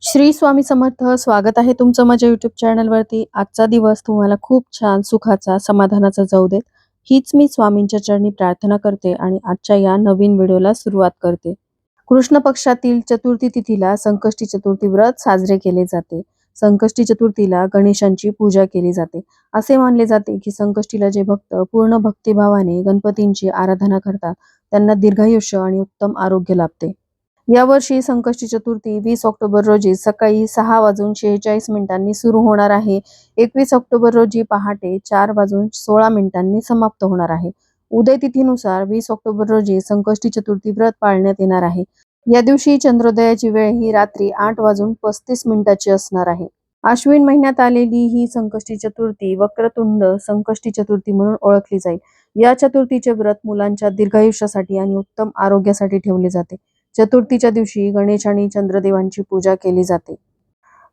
श्री स्वामी समर्थ. स्वागत आहे तुमचं माझ्या YouTube चॅनलवरती. आजचा दिवस तुम्हाला खूप छान, सुखाचा, समाधानाचा जाऊ देत. हीच मी स्वामींच्या चरणी प्रार्थना करते आणि आजच्या या नवीन व्हिडिओला सुरुवात करते. कृष्ण पक्षातील चतुर्थी तिथीला संकष्टी चतुर्थी व्रत साजरे केले जाते. संकष्टी चतुर्थीला गणेशांची पूजा केली जाते. असे मानले जाते की संकष्टीला जे भक्त पूर्ण भक्तिभावाने गणपतींची आराधना करतात त्यांना दीर्घायुष्य आणि उत्तम आरोग्य लाभते. यावर्षी संकष्टी चतुर्थी 20 ऑक्टोबर रोजी सकाळी 6:46 सुरू होणार आहे. 21 ऑक्टोबर रोजी पहाटे 4:16 समाप्त होणार आहे. उदय तिथीनुसार 20 ऑक्टोबर रोजी संकष्टी चतुर्थी व्रत पाळण्यात येणार आहे. या दिवशी चंद्रोदयाची वेळ ही रात्री 8:35 असणार आहे. अश्विन महिन्यात आलेली ही संकष्टी चतुर्थी वक्रतुंड संकष्टी चतुर्थी म्हणून ओळखली जाईल. या चतुर्थीचे व्रत मुलांच्या दीर्घायुष्यासाठी आणि उत्तम आरोग्यासाठी ठेवले जाते. चतुर्थीच्या दिवशी गणेश आणि चंद्रदेवांची पूजा केली जाते.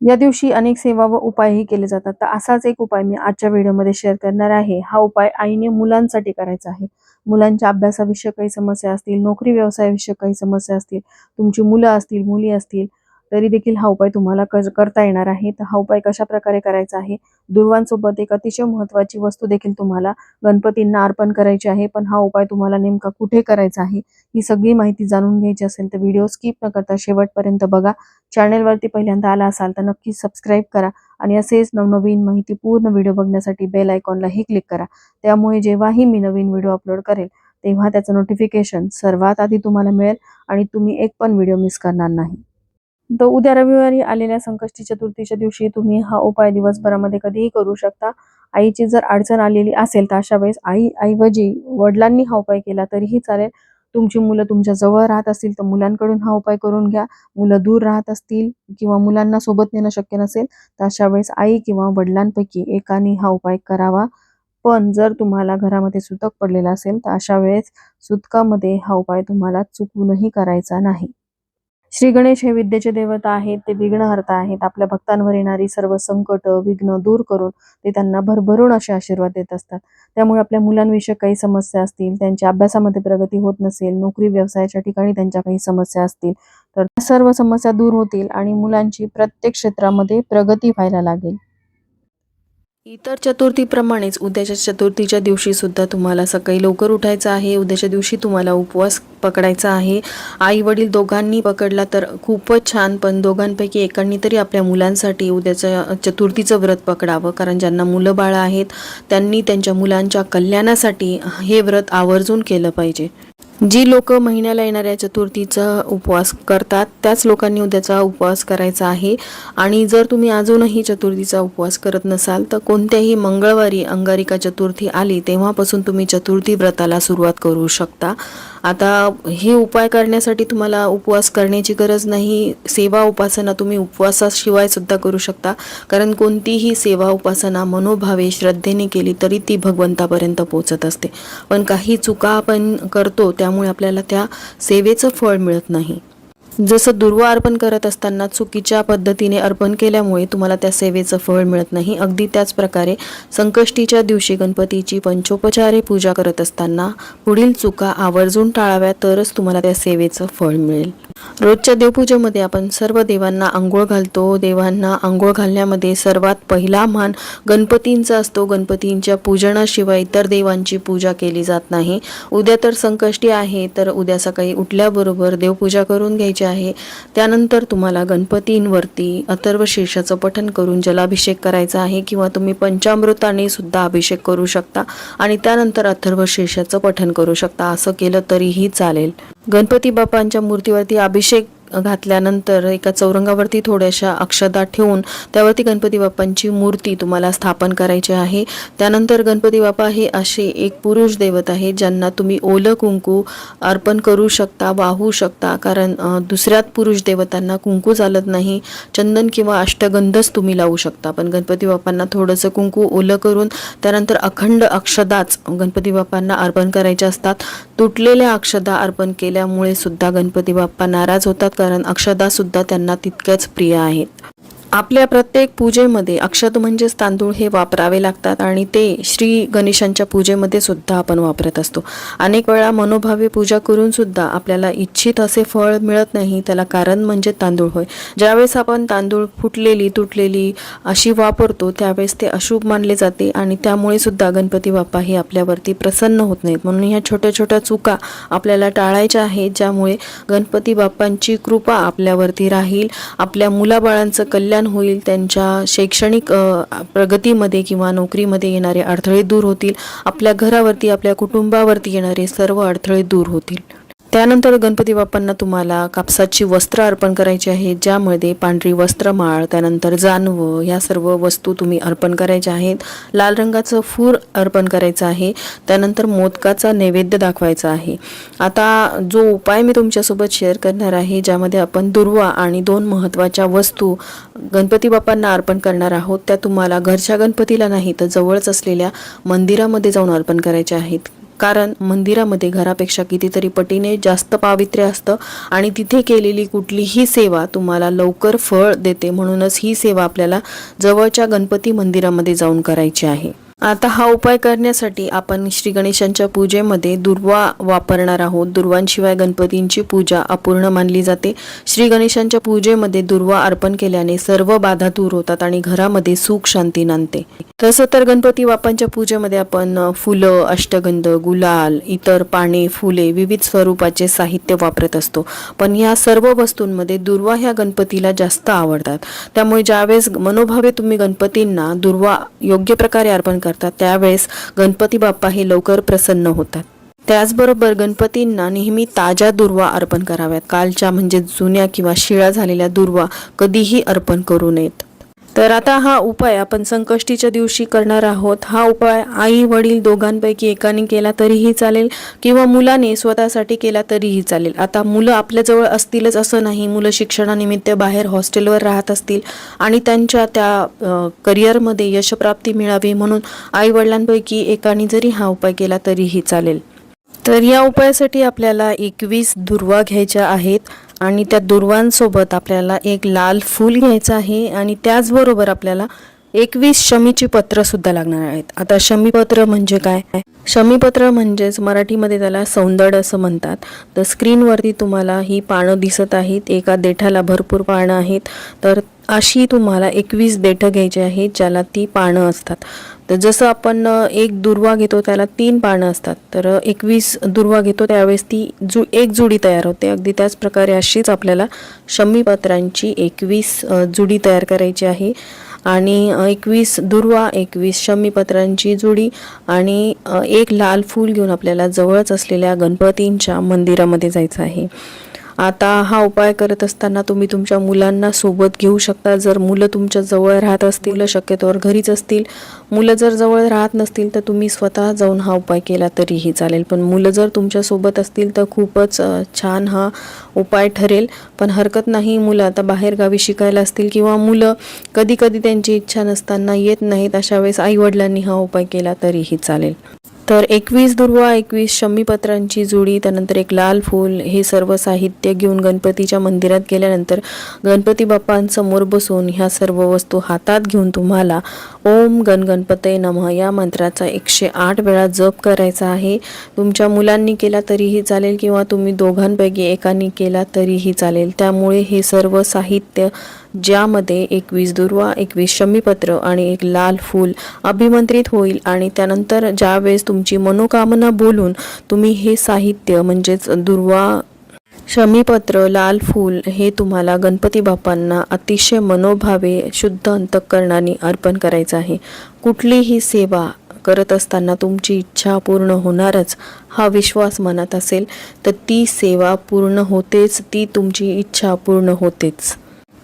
या दिवशी अनेक सेवा व उपायही केले जातात. तर असाच एक उपाय मी आजच्या व्हिडिओमध्ये शेअर करणार आहे. हा उपाय आईने मुलांसाठी करायचा आहे. मुलांच्या अभ्यासाविषयक काही समस्या असतील, नोकरी व्यवसायाविषयक काही समस्या असतील, तुमची मुलं असतील, मुली असतील, तरी देखील हा उपाय तुम्हाला करता येणार आहे. तर हा उपाय कशा प्रकारे करायचा आहे, दुर्वांसोबत एक अतिशय महत्त्वाची वस्तू देखील तुम्हाला गणपतींना अर्पण करायची आहे. पण हा उपाय तुम्हाला नेमका कुठे करायचा आहे, ही सगळी माहिती जाणून घ्यायची असेल तर व्हिडिओ स्किप न करता शेवटपर्यंत बघा. चॅनलवरती पहिल्यांदा आला असाल तर नक्की सबस्क्राईब करा आणि असेच नवनवीन माहिती पूर्ण व्हिडिओ बघण्यासाठी बेल आयकॉनलाही क्लिक करा. त्यामुळे जेव्हाही मी नवीन व्हिडिओ अपलोड करेल तेव्हा त्याचं नोटिफिकेशन सर्वात आधी तुम्हाला मिळेल आणि तुम्ही एक पण व्हिडिओ मिस करणार नाही. तर उद्या रविवारी आलेल्या संकष्टी चतुर्थीच्या दिवशी तुम्ही हा उपाय दिवसभरामध्ये कधीही करू शकता. आईची जर अडचण आलेली असेल तर अशा वेळेस आई ऐवजी वडिलांनी हा उपाय केला तरीही चालेल. तुमची मुलं तुमच्या जवळ राहत असतील तर मुलांकडून हा उपाय करून घ्या. मुलं दूर राहत असतील किंवा मुलांना सोबत नेणं शक्य नसेल तर अशा वेळेस आई किंवा वडिलांपैकी एकाने हा उपाय करावा. पण जर तुम्हाला घरामध्ये सुतक पडलेला असेल तर अशा वेळेस सुतकामध्ये हा उपाय तुम्हाला चुकूनही करायचा नाही. श्री गणेश हे विद्येचे देवता आहेत. ते विघ्नहर्ता आहेत. आपल्या भक्तांवर येणारी सर्व संकट, विघ्न दूर करून ते त्यांना भरभरून असे आशीर्वाद देत असतात. त्यामुळे आपल्या मुलांविषयी काही समस्या असतील, त्यांच्या अभ्यासामध्ये प्रगती होत नसेल, नोकरी व्यवसायाच्या ठिकाणी त्यांच्या काही समस्या असतील तर त्या सर्व समस्या दूर होतील आणि मुलांची प्रत्येक क्षेत्रामध्ये प्रगती व्हायला लागेल. इतर चतुर्थीप्रमाणेच उद्याच्या चतुर्थीच्या दिवशी सुद्धा तुम्हाला सकाळी लवकर उठायचं आहे. उद्याच्या दिवशी तुम्हाला उपवास पकडायचा आहे. आई वडील दोघांनी पकडला तर खूपच छान, पण दोघांपैकी एकांनी तरी आपल्या मुलांसाठी उद्याच्या चतुर्थीचं व्रत पकडावं. कारण ज्यांना मुलं बाळं आहेत त्यांनी त्यांच्या मुलांच्या कल्याणासाठी हे व्रत आवर्जून केलं पाहिजे. जी लोक महिन्याला येणाऱ्या चतुर्थीचा उपवास करतात त्याच लोकांनी उद्याचा उपवास करायचा आहे. आणि जर तुम्ही अजूनही चतुर्थीचा उपवास करत नसाल तर कोणत्याही मंगळवारी अंगारिका चतुर्थी आली तेव्हापासून तुम्ही चतुर्थी व्रताला सुरुवात करू शकता. आता हे उपाय करण्यासाठी तुम्हाला उपवास करण्याची गरज नाही. सेवा उपासना तुम्ही उपवासाशिवाय सुद्धा करू शकता. कारण कोणतीही सेवा उपासना मनोभावे श्रद्धेने केली तरी ती भगवंतापर्यंत पोहोचत असते. पण काही चुका आपण करतो त्यामुळे आपल्याला त्या सेवेचं फळ मिळत नाही. जसं दुर्वा अर्पण करत असताना चुकीच्या पद्धतीने अर्पण केल्यामुळे तुम्हाला त्या सेवेचं फळ मिळत नाही, अगदी त्याच प्रकारे संकष्टीच्या दिवशी गणपतीची पंचोपचारे पूजा करत असताना पुढील चुका आवर्जून टाळाव्या तरच तुम्हाला त्या सेवेचं फळ मिळेल. रोजच्या देवपूजेमध्ये आपण सर्व देवांना आंघोळ घालतो. देवांना आंघोळ घालण्यामध्ये सर्वात पहिला मान गणपतींचा असतो. गणपतींच्या पूजनाशिवाय इतर देवांची पूजा केली जात नाही. उद्या तर संकष्टी आहे तर उद्या सकाळी उठल्याबरोबर देवपूजा करून घ्यायची आहे. त्यानंतर तुम्हाला गणपतींवरती अथर्वशीर्षाचं पठण करून जलाभिषेक करायचा आहे किंवा तुम्ही पंचामृताने सुद्धा अभिषेक करू शकता आणि त्यानंतर अथर्वशीर्षाचं पठण करू शकता. असं केलं तरीही चालेल. गणपती बाप्पांच्या मूर्तीवरती अभिषेक घातल्यानंतर एका चौरंगावरती थोड्याशा अक्षता ठेवून त्यावरती गणपती बाप्पांची मूर्ती तुम्हाला स्थापन करायची आहे. त्यानंतर गणपती बाप्पा हे असे एक पुरुष दैवत आहे ज्यांना तुम्ही ओलं कुंकू अर्पण करू शकता, वाहू शकता. कारण दुसऱ्यात पुरुष देवतांना कुंकू चालत नाही. चंदन किंवा अष्टगंधच तुम्ही लावू शकता. पण गणपती बाप्पांना थोडंसं कुंकू ओलं करून त्यानंतर अखंड अक्षदाच गणपती बाप्पांना अर्पण करायच्या असतात. तुटलेल्या अक्षदा अर्पण केल्यामुळे सुद्धा गणपती बाप्पा नाराज होतात, कारण अक्षदा सुद्धा त्यांना तितक्याच प्रिय आहेत. आपल्या प्रत्येक पूजेमध्ये अक्षत म्हणजेच तांदूळ हे वापरावे लागतात आणि ते श्री गणेशांच्या पूजेमध्ये सुद्धा आपण वापरत असतो. अनेक वेळा मनोभावे पूजा करून सुद्धा आपल्याला इच्छित असे फळ मिळत नाही. त्याला कारण म्हणजे तांदूळ होय. ज्यावेळेस आपण तांदूळ फुटलेली तुटलेली अशी वापरतो त्यावेळेस ते अशुभ मानले जाते आणि त्यामुळे सुद्धा गणपती बाप्पा हे आपल्यावरती प्रसन्न होत नाहीत. म्हणून ह्या छोट्या छोट्या चुका आपल्याला टाळायच्या आहेत, ज्यामुळे गणपती बाप्पांची कृपा आपल्यावरती राहील, आपल्या मुलाबाळांचं कल्याण होईल, त्यांच्या शैक्षणिक प्रगतीमध्ये किंवा नोकरीमध्ये येणारे अडथळे दूर होतील, आपल्या घरावरती आपल्या कुटुंबावरती येणारे सर्व अडथळे दूर होतील. त्यानंतर गणपती बाप्पांना तुम्हाला कापसाची वस्त्र अर्पण करायची आहे, ज्यामध्ये पांढरी वस्त्रमाळ, त्यानंतर जानवं ह्या सर्व वस्तू तुम्ही अर्पण करायच्या आहेत. लाल रंगाचं फूल अर्पण करायचं आहे. त्यानंतर मोदकाचा नैवेद्य दाखवायचा आहे. आता जो उपाय मी तुमच्यासोबत शेअर करणार आहे, ज्यामध्ये आपण दुर्वा आणि 2 महत्त्वाच्या वस्तू गणपती बाप्पांना अर्पण करणार आहोत, त्या तुम्हाला घरच्या गणपतीला नाही तर जवळच असलेल्या मंदिरामध्ये जाऊन अर्पण करायच्या आहेत. कारण मंदिरामध्ये घरापेक्षा कितीतरी पटीने जास्त पावित्र्य असतं आणि तिथे केलेली कुठलीही सेवा तुम्हाला लवकर फळ देते. म्हणूनच ही सेवा आपल्याला जवळच्या गणपती मंदिरामध्ये जाऊन करायची आहे. आता हा उपाय करण्यासाठी आपण श्री गणेशांच्या पूजेमध्ये दुर्वा वापरणार आहोत. दुर्वांशिवाय गणपतींची पूजा अपूर्ण मानली जाते. श्री गणेशांच्या पूजेमध्ये दुर्वा अर्पण केल्याने सर्व बाधा दूर होतात आणि घरामध्ये सुख शांती नांदते. तसं तर गणपती बाप्पांच्या पूजेमध्ये आपण फुलं, अष्टगंध, गुलाल, इतर पाने, फुले, विविध स्वरूपाचे साहित्य वापरत असतो. पण या सर्व वस्तूंमध्ये दुर्वा ह्या गणपतीला जास्त आवडतात. त्यामुळे ज्यावेळेस मनोभावे तुम्ही गणपतींना दुर्वा योग्य प्रकारे अर्पण करतात त्यावेळेस गणपती बाप्पा हे लवकर प्रसन्न होतात. त्याचबरोबर गणपतींना नेहमी ताज्या दुर्वा अर्पण कराव्यात. कालच्या म्हणजे जुन्या किंवा शिळा झालेल्या दुर्वा कधीही अर्पण करू नयेत. तर आता हा उपाय आपण संकष्टीच्या दिवशी करणार आहोत. हा उपाय आई वडील दोघांपैकी एकाने केला तरीही चालेल किंवा मुलाने स्वतःसाठी केला तरीही चालेल. आता मुलं आपल्याजवळ असतीलच असं नाही. मुलं शिक्षणानिमित्त बाहेर हॉस्टेलवर राहत असतील आणि त्यांच्या त्या करिअरमध्ये यशप्राप्ती मिळावी म्हणून आई वडिलांपैकी एकाने जरी हा उपाय केला तरीही चालेल. तर या उपायासाठी आपल्याला 21 दुर्वा घ्यायच्या आहेत आणि त्या दुर्वांसोबत आपल्याला एक लाल फूल घ्यायचं आहे आणि त्याचबरोबर आपल्याला 21 शमीची पत्र सुद्धा लागणार आहेत. आता शमीपत्र म्हणजे काय? शमीपत्र म्हणजेच मराठीमध्ये त्याला सौंदड असं म्हणतात. तर स्क्रीनवरती तुम्हाला ही पानं दिसत आहेत. एका देठाला भरपूर पानं आहेत. तर अशी तुम्हाला 21 देठं घ्यायची आहेत ज्याला ती पानं असतात. तर जसं आपण एक दुर्वा घेतो त्याला 3 पानं असतात, तर 21 दुर्वा घेतो त्यावेळेस ती एक जुडी तयार होते. अगदी त्याच प्रकारे अशीच आपल्याला शमीपत्रांची 21 जुडी तयार करायची आहे आणि 21 दुर्वा, 21 शमीपत्रांची जुडी आणि एक लाल फूल घेऊन आपल्याला जवळच असलेल्या गणपतींच्या मंदिरामध्ये जायचं आहे. आता हा उपाय करत असताना तुम्ही तुमच्या मुलांना सोबत घेऊ शकता. जर मुलं तुमच्या जवळ राहत असतील, शक्यतोवर घरीच असतील. मुलं जर जवळ राहत नसतील तर तुम्ही स्वतः जाऊन हा उपाय केला तरीही चालेल. पण मुलं जर तुमच्यासोबत असतील तर खूपच छान हा उपाय ठरेल. पण हरकत नाही, मुलं आता बाहेरगावी शिकायला असतील किंवा मुलं कधी कधी त्यांची इच्छा नसताना येत नाहीत, अशा वेळेस आईवडिलांनी हा उपाय केला तरीही चालेल. तर 21 दुर्वा, 21 शमीपत्रांची जुडी, त्यानंतर एक लाल फूल, हे सर्व साहित्य घेऊन गणपतीच्या मंदिरात गेल्यानंतर गणपती बाप्पांसमोर बसून ह्या सर्व वस्तू हातात घेऊन तुम्हाला ओम गण गणपतये नमः या मंत्राचा 108 वेळा जप करायचा आहे. तुमच्या मुलांनी केला तरीही चालेल किंवा तुम्ही दोघांपैकी एकाने केला तरीही चालेल. त्यामुळे हे सर्व साहित्य ज्यामध्ये 21 दुर्वा, 21 शमीपत्र आणि एक लाल फूल अभिमंत्रित होईल आणि त्यानंतर ज्यावेळेस तुमची मनोकामना बोलून तुम्ही हे साहित्य म्हणजेच दुर्वा, शमीपत्र, लाल फूल हे तुम्हाला गणपती बाप्पांना अतिशय मनोभावे शुद्ध अंतःकरणाने अर्पण करायचं आहे. कुठलीही सेवा करत असताना तुमची इच्छा पूर्ण होणारच हा विश्वास मनात असेल तर ती सेवा पूर्ण होतेच, ती तुमची इच्छा पूर्ण होतेच.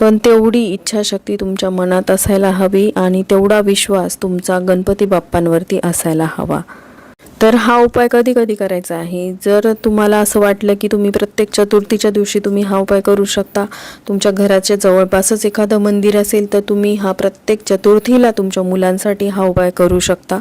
पण तेवढी इच्छाशक्ती तुमच्या मनात असायला हवी आणि तेवढा विश्वास तुमचा गणपती बाप्पांवरती असायला हवा. तर हा उपाय कधी कधी करायचा आहे, जर तुम्हाला असं वाटलं की तुम्ही प्रत्येक चतुर्थीच्या दिवशी तुम्ही हा उपाय करू शकता, तुमच्या घराच्या जवळपासच एखादं मंदिर असेल तर तुम्ही हा प्रत्येक चतुर्थीला तुमच्या मुलांसाठी हा उपाय करू शकता.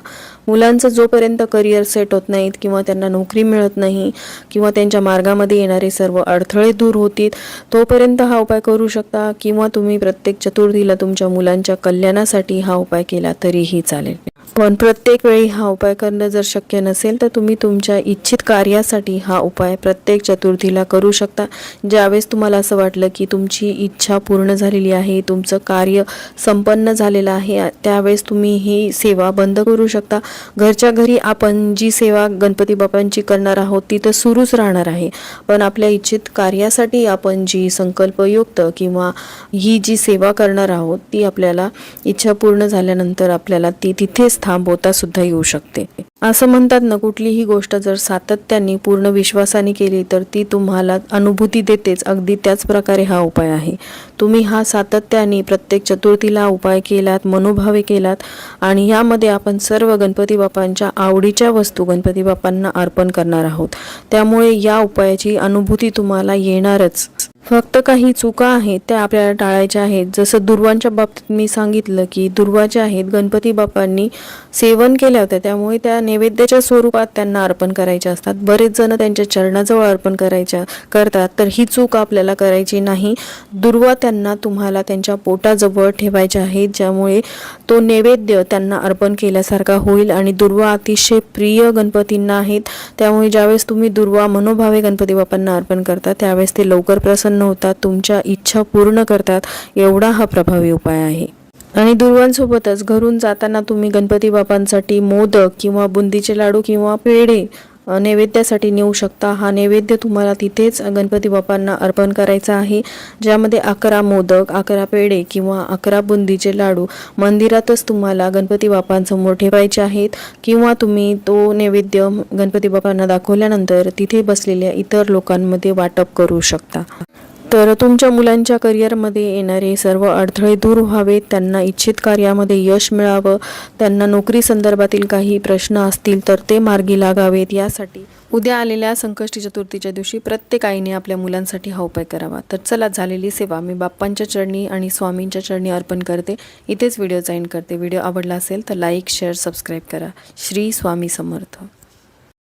मुलांचं जोपर्यंत करिअर सेट होत नाहीत किंवा त्यांना नोकरी मिळत नाही किंवा त्यांच्या मार्गामध्ये येणारे सर्व अडथळे दूर होतील तोपर्यंत हा उपाय करू शकता, किंवा तुम्ही प्रत्येक चतुर्थीला तुमच्या मुलांच्या कल्याणासाठी हा उपाय केला तरीही चालेल. पण प्रत्येक वेळी हा उपाय करणं जर शक्य नसेल तर तुम्ही तुमच्या इच्छित कार्यासाठी हा उपाय प्रत्येक चतुर्थीला करू शकता. ज्यावेळेस तुम्हाला असं वाटलं की तुमची इच्छा पूर्ण झालेली आहे, तुमचं कार्य संपन्न झालेलं आहे, त्यावेळेस तुम्ही ही सेवा बंद करू शकता. घरच्या घरी आपण जी सेवा गणपती बाप्पांची करणार आहोत ती तर सुरूच राहणार आहे, पण आपल्या इच्छित कार्यासाठी आपण जी संकल्पयुक्त किंवा ही जी सेवा करणार आहोत ती आपल्याला इच्छा पूर्ण झाल्यानंतर आपल्याला ती तिथेच थांबवता सुद्धा येऊ शकते. असं म्हणतात ना, कुठलीही गोष्ट जर सातत्याने पूर्ण विश्वासाने केली तर ती तुम्हाला अनुभूती देतेच. अगदी त्याच प्रकारे हा उपाय आहे. तुम्ही हा सातत्याने प्रत्येक चतुर्थीला उपाय केलात, मनोभावे केलात आणि यामध्ये आपण सर्व गणपती बाप्पांच्या आवडीच्या वस्तू गणपती बाप्पांना अर्पण करणार आहोत. त्यामुळे या उपायाची अनुभूती तुम्हाला येणारच. फक्त काही चुका आहेत त्या आपल्याला टाळायच्या आहेत. जसं दुर्वांच्या बाबतीत मी सांगितलं की दुर्वा ज्या आहेत गणपती बाप्पांनी सेवन केल्या होत्या, त्यामुळे त्या नैवेद्याच्या स्वरूपात त्यांना अर्पण करायच्या असतात. बरेच जण त्यांच्या चरणाजवळ अर्पण करतात, तर ही चूक आपल्याला करायची नाही. दुर्वा त्यांना तुम्हाला त्यांच्या पोटाजवळ ठेवायच्या आहेत, ज्यामुळे तो नैवेद्य त्यांना अर्पण केल्यासारखा होईल. आणि दुर्वा अतिशय प्रिय गणपतींना आहेत, त्यामुळे ज्यावेळेस तुम्ही दुर्वा मनोभावे गणपती बाप्पांना अर्पण करता त्यावेळेस ते लवकर प्रसन्न होतात, तुमच्या इच्छा पूर्ण करतात. एवढा हा प्रभावी उपाय आहे. आणि दुर्वांसोबतच घरून जाताना तुम्ही गणपती बाप्पांसाठी मोदक किंवा बुंदीचे लाडू किंवा पेढे नैवेद्यासाठी नेऊ शकता. हा नैवेद्य तुम्हाला तिथेच गणपती बाप्पांना अर्पण करायचा आहे, ज्यामध्ये 11 मोदक, 11 पेढे किंवा 11 बुंदीचे लाडू मंदिरातच तुम्हाला गणपती बाप्पांसमोर ठेवायचे आहेत, किंवा तुम्ही तो नैवेद्य गणपती बाप्पांना दाखवल्यानंतर तिथे बसलेल्या इतर लोकांमध्ये वाटप करू शकता. तर तुमच्या मुलांच्या करिअरमध्ये येणारे सर्व अडथळे दूर व्हावेत, त्यांना इच्छित कार्यामध्ये यश मिळावं, त्यांना नोकरी संदर्भातील काही प्रश्न असतील तर ते मार्गी लागावेत, यासाठी उद्या आलेल्या संकष्टी चतुर्थीच्या दिवशी प्रत्येक आईने आपल्या मुलांसाठी हा उपाय करावा. तर चला, झालेली सेवा मी बाप्पांच्या चरणी आणि स्वामींच्या चरणी अर्पण करते. इथेच व्हिडिओ एंड करते. व्हिडिओ आवडला असेल तर लाईक, शेअर, सबस्क्राईब करा. श्री स्वामी समर्थ.